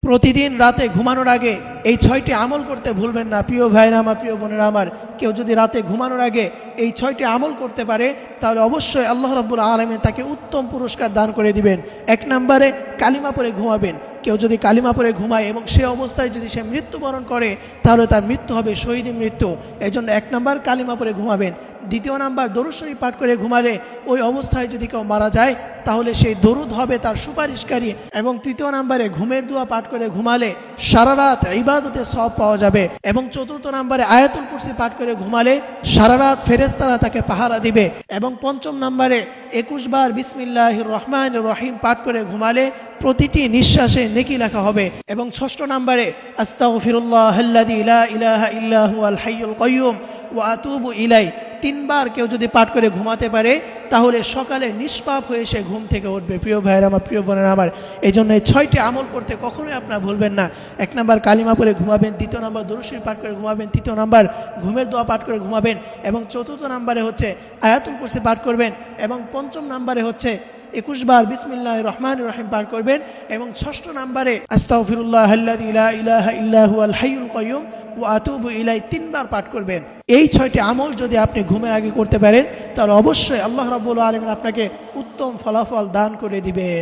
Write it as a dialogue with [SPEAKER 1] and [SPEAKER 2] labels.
[SPEAKER 1] প্রতিদিন রাতে ঘুমানোর আগে এই 6টি আমল করতে ভুলবেন না। প্রিয় ভাইরা আমার, প্রিয় বোনেরা আমার, কেউ যদি রাতে ঘুমানোর আগে এই 6টি আমল করতে পারে তাহলে অবশ্যই আল্লাহ রাব্বুল আলামিন তাকে উত্তম পুরস্কার দান করে দিবেন। 1 নম্বরে কালিমা পড়ে ঘুমাবেন। কেউ যদি কালিমা পড়ে ঘুমায় এবং সে অবস্থায় যদি সে মৃত্যুবরণ করে তাহলে তার মৃত্যু হবে শহীদ মৃত্যু। এজন্য 1 নম্বর কালিমা পড়ে ঘুমাবেন। 2 নম্বর দরুদ শরীফ পাঠ করে ঘুমালে ওই অবস্থায় যদি কেউ মারা যায় তাহলে সেই দরুদ হবে তার সুপারিশকারী। এবং 3 নম্বরে ঘুমের দোয়া পাঠ করে ঘুমালে সারা রাত ইবাদতে সওয়াব পাওয়া যাবে। এবং 4 নম্বরে আয়াতুল কুরসি পাঠ করে ঘুমালে সারা রাত ফেরেশতারা তাকে পাহারা দিবে। এবং 5 নম্বরে 21 বার বিসমিল্লাহির রহমানির রহিম পাঠ করে ঘুমালে প্রতিটি নিঃশ্বাসে নেকি লেখা হবে। এবং 6 নম্বরে আস্তাগফিরুল্লাহাল্লাযী লা ইলাহা ইল্লা হুয়াল হাইয়ুল কাইয়্যুম ওয়া আতুবু ইলাই 3 বার কেউ যদি পাঠ করে ঘুমাতে পারে তাহলে সকালে নিষ্পাপ হয়ে সে ঘুম থেকে উঠবে। প্রিয় ভাইয়েরা আমার, প্রিয় বোনেরা আমার, এই জন্য এই 6টি আমল করতে কখনোই আপনারা ভুলবেন না। 1 নম্বর কালিমা পড়ে ঘুমাবেন, 2 নম্বর দরুদ শরীফ পাঠ করে ঘুমাবেন, 3 নম্বর ঘুমের দোয়া পাঠ করে ঘুমাবেন, এবং 4 নম্বরে হচ্ছে আয়াতুল কুরসি পাঠ করবেন, এবং 5 নম্বরে হচ্ছে 21 বার বিসমিল্লাহির রহমানির রহিম পাঠ করবেন, এবং 6 নম্বরে আস্তাগফিরুল্লাহাল্লাযী লা ইলাহা ইল্লা হুয়াল হাইয়ুল কাইয়্যুম ওয়া আতুবু ইলাই 3 বার পাঠ করবেন। এই 6টি আমল যদি আপনি ঘুমের আগে করতে পারেন তাহলে অবশ্যই আল্লাহ রাব্বুল আলামিন আপনাকে উত্তম ফলাফল দান করে দিবেন।